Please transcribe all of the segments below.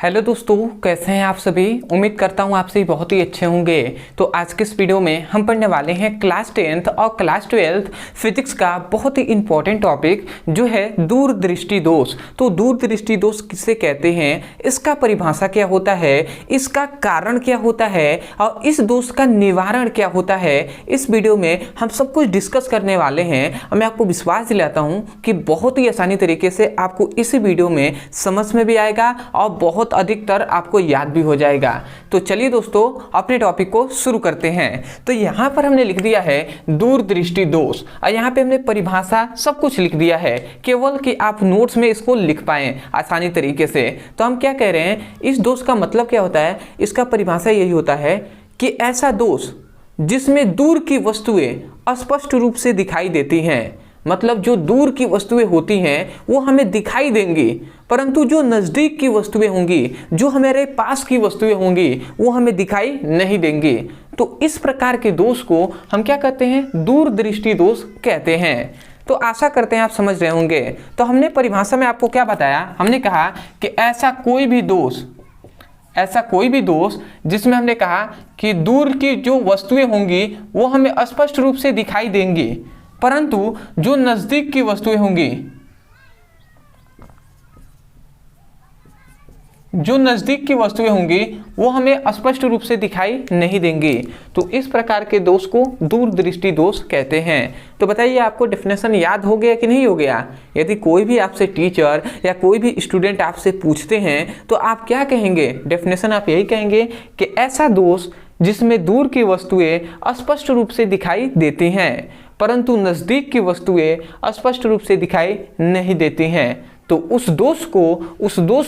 Hello दोस्तों, कैसे हैं आप सभी। उम्मीद करता हूं आप सभी बहुत ही अच्छे होंगे। तो आज के इस वीडियो में हम पढ़ने वाले हैं क्लास 10th और क्लास 12th फिजिक्स का बहुत ही इंपॉर्टेंट टॉपिक जो है दूरदृष्टि दोष। तो दूरदृष्टि दोष किसे कहते हैं, इसका परिभाषा क्या होता है, इसका कारण क्या होता है और इस दोष का निवारण क्या होता है, इस वीडियो में हम सब कुछ डिस्कस करने वाले हैं। और मैं आपको विश्वास दिलाता हूँ कि बहुत ही आसानी तरीके से आपको इस वीडियो में समझ में भी आएगा और बहुत अधिकतर आपको याद भी हो जाएगा। तो चलिए दोस्तों अपने टॉपिक को शुरू करते हैं। तो यहाँ पर हमने लिख दिया है दूरदृष्टि दोष और यहाँ पे हमने परिभाषा सब कुछ लिख दिया है, केवल कि आप नोट्स में इसको लिख पाएं आसानी तरीके से। तो हम क्या कह रहे हैं, इस दोष का मतलब क्या होता है, इसका परिभाषा यही होता है कि ऐसा दोष जिसमें दूर की वस्तुएं स्पष्ट रूप से दिखाई देती हैं। मतलब जो दूर की वस्तुएं होती हैं वो हमें दिखाई देंगी, परंतु जो नज़दीक की वस्तुएं होंगी, जो हमारे पास की वस्तुएं होंगी, वो हमें दिखाई नहीं देंगी। तो इस प्रकार के दोष को हम क्या कहते हैं, दूरदृष्टि दोष कहते हैं। तो आशा करते हैं आप समझ रहे होंगे। तो हमने परिभाषा में आपको क्या बताया, हमने कहा कि ऐसा कोई भी दोष जिसमें हमने कहा कि दूर की जो वस्तुएं होंगी वो हमें स्पष्ट रूप से दिखाई देंगी, परंतु जो नजदीक की वस्तुएं होंगी वो हमें स्पष्ट रूप से दिखाई नहीं देंगी। तो इस प्रकार के दोष को दूरदृष्टि दोष कहते हैं। तो बताइए आपको डेफिनेशन याद हो गया कि नहीं हो गया। यदि कोई भी आपसे टीचर या कोई भी स्टूडेंट आपसे पूछते हैं तो आप क्या कहेंगे, डेफिनेशन आप यही कहेंगे कि ऐसा दोष जिसमें दूर की वस्तुएं स्पष्ट रूप से दिखाई देती हैं परंतु नज़दीक की वस्तुएं स्पष्ट रूप से दिखाई नहीं देती हैं। तो उस दोष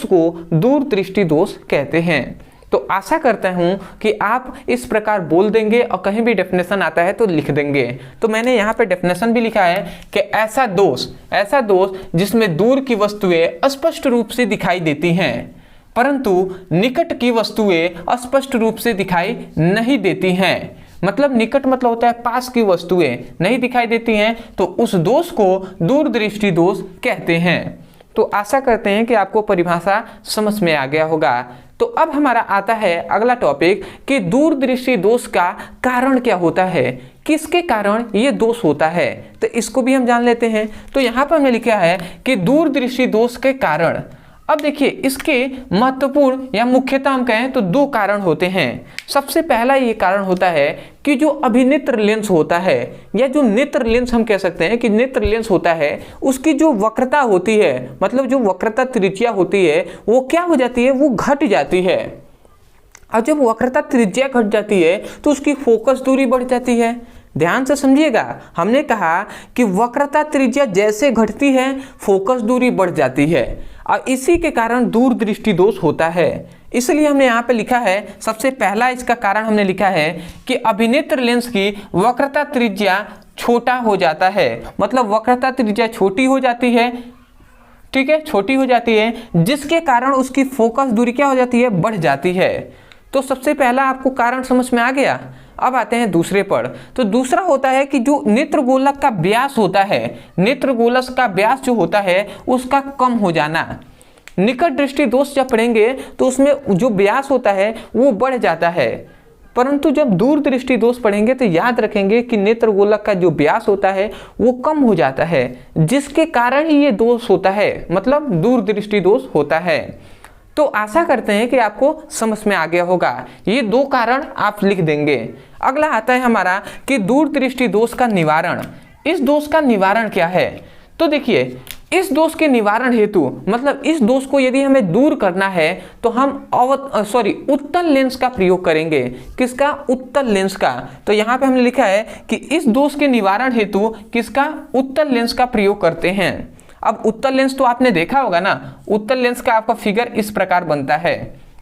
को दूरदृष्टि दोष कहते हैं। तो आशा करता हूं कि आप इस प्रकार बोल देंगे और कहीं भी डेफिनेशन आता है तो लिख देंगे। तो मैंने यहाँ पे डेफिनेशन भी लिखा है कि ऐसा दोष जिसमें दूर की वस्तुएं स्पष्ट रूप से दिखाई देती हैं परंतु निकट की वस्तुएं स्पष्ट रूप से दिखाई नहीं देती हैं। मतलब निकट मतलब होता है पास की वस्तुएं नहीं दिखाई देती हैं, तो उस दोष को दूरदृष्टि दोष कहते हैं। तो आशा करते हैं कि आपको परिभाषा समझ में आ गया होगा। तो अब हमारा आता है अगला टॉपिक कि दूरदृष्टि दोष का कारण क्या होता है, किसके कारण ये दोष होता है। तो इसको भी हम जान लेते हैं। तो यहाँ पर हमने लिखा है कि दूरदृष्टि दोष के कारण। अब देखिए इसके महत्वपूर्ण या मुख्यतः हम कहें तो दो कारण होते हैं। सबसे पहला ये कारण होता है कि जो अभिनेत्र लेंस होता है या जो नेत्र लेंस हम कह सकते हैं कि नेत्र लेंस होता है, उसकी जो वक्रता होती है, मतलब जो वक्रता त्रिज्या होती है वो क्या हो जाती है, वो घट जाती है। और जब वक्रता त्रिज्या घट जाती है तो उसकी फोकस दूरी बढ़ जाती है। ध्यान से समझिएगा, हमने कहा कि वक्रता त्रिज्या जैसे घटती है फोकस दूरी बढ़ जाती है और इसी के कारण दूरदृष्टि दोष होता है। इसलिए हमने यहाँ पे लिखा है, सबसे पहला इसका कारण हमने लिखा है कि अभिनेत्र लेंस की वक्रता त्रिज्या छोटा हो जाता है। मतलब वक्रता त्रिज्या छोटी हो जाती है, ठीक है, छोटी हो जाती है, जिसके कारण उसकी फोकस दूरी क्या हो जाती है, बढ़ जाती है। तो सबसे पहला आपको कारण समझ में आ गया। अब आते हैं दूसरे पर। तो दूसरा होता है कि जो नेत्रगोलक का व्यास होता है, नेत्रगोलक का व्यास जो होता है उसका कम हो जाना। निकट दृष्टि दोष जब पढ़ेंगे तो उसमें जो व्यास होता है वो बढ़ जाता है, परंतु जब दूरदृष्टि दोष पढ़ेंगे तो याद रखेंगे कि नेत्रगोलक का जो व्यास होता है वो कम हो जाता है, जिसके कारण ही ये दोष होता है, मतलब दूरदृष्टि दोष होता है। तो आशा करते हैं कि आपको समझ में आ गया होगा। ये दो कारण आप लिख देंगे। अगला आता है हमारा कि दूरदृष्टि दोष का निवारण। इस दोष का निवारण क्या है। तो देखिए इस दोष के निवारण हेतु, मतलब इस दोष को यदि हमें दूर करना है तो हम उत्तल लेंस का प्रयोग करेंगे। किसका, उत्तल लेंस का। तो यहाँ पे हमने लिखा है कि इस दोष के निवारण हेतु किसका, उत्तल लेंस का प्रयोग करते हैं। अब उत्तल लेंस तो आपने देखा होगा ना, उत्तल लेंस का आपका फिगर इस प्रकार बनता है,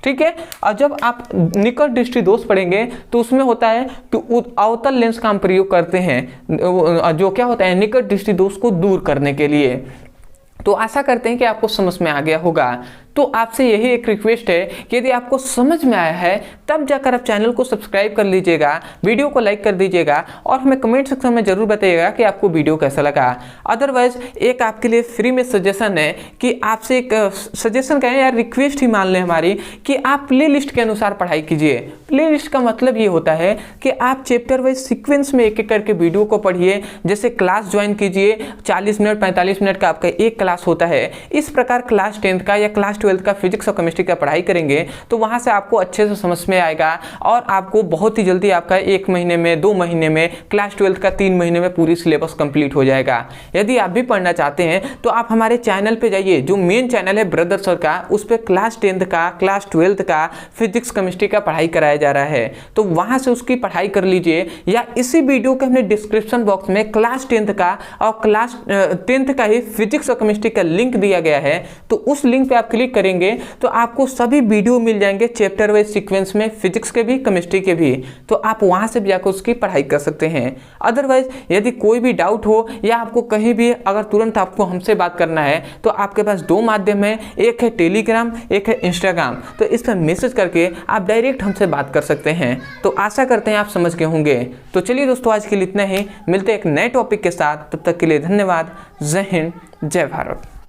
ठीक है। और जब आप निकट दृष्टि दोष पढ़ेंगे तो उसमें होता है कि अवतल लेंस का हम प्रयोग करते हैं, जो क्या होता है, निकट दृष्टि दोष को दूर करने के लिए। तो आशा करते हैं कि आपको समझ में आ गया होगा। तो आपसे यही एक रिक्वेस्ट है कि यदि आपको समझ में आया है तब जाकर आप चैनल को सब्सक्राइब कर लीजिएगा, वीडियो को लाइक कर दीजिएगा और हमें कमेंट सेक्शन में जरूर बताइएगा कि आपको वीडियो कैसा लगा। अदरवाइज एक आपके लिए फ्री में सजेशन है कि आपसे एक सजेशन कहें या रिक्वेस्ट ही मान लें हमारी, कि आप प्ले लिस्ट के अनुसार पढ़ाई कीजिए। प्ले लिस्ट का मतलब ये होता है कि आप चैप्टर वाइज सीक्वेंस में एक एक करके वीडियो को पढ़िए। जैसे क्लास ज्वाइन कीजिए, 40 मिनट 45 मिनट का आपका एक क्लास होता है। इस प्रकार क्लास 10th का या क्लास 12th का फिजिक्स और केमिस्ट्री का पढ़ाई करेंगे तो वहां से आपको अच्छे से समझ में आएगा और आपको बहुत ही जल्दी आपका 1 महीने में 2 महीने में क्लास 12th का 3 महीने में पूरी सिलेबस कंप्लीट हो जाएगा। यदि आप भी पढ़ना चाहते हैं तो आप हमारे चैनल पे जाइए, जो मेन चैनल है ब्रदर सर का, उस पर क्लास 10th का क्लास 12th का फिजिक्स केमिस्ट्री का पढ़ाई कराया जा रहा है, तो वहां से उसकी पढ़ाई कर लीजिए। या इसी वीडियो के हमने डिस्क्रिप्शन बॉक्स में क्लास 10th का और क्लास 10th का ही फिजिक्स और केमिस्ट्री का लिंक दिया गया है, तो उस लिंक पे आप क्लिक करेंगे तो आपको सभी वीडियो मिल जाएंगे चैप्टर वाइज सीक्वेंस में, फिजिक्स के भी केमिस्ट्री के भी, तो आप वहां से भी जाकर उसकी पढ़ाई कर सकते हैं। अदरवाइज यदि कोई भी डाउट हो या आपको कहीं भी अगर तुरंत आपको हमसे बात करना है तो आपके पास 2 माध्यम है, एक है टेलीग्राम, एक है इंस्टाग्राम। तो इस पर मैसेज करके आप डायरेक्ट हमसे बात कर सकते हैं। तो आशा करते हैं आप समझ गए होंगे। तो चलिए दोस्तों, आज के लिए इतना ही, मिलते हैं एक नए टॉपिक के साथ। तब तक के लिए धन्यवाद। जय हिंद, जय भारत।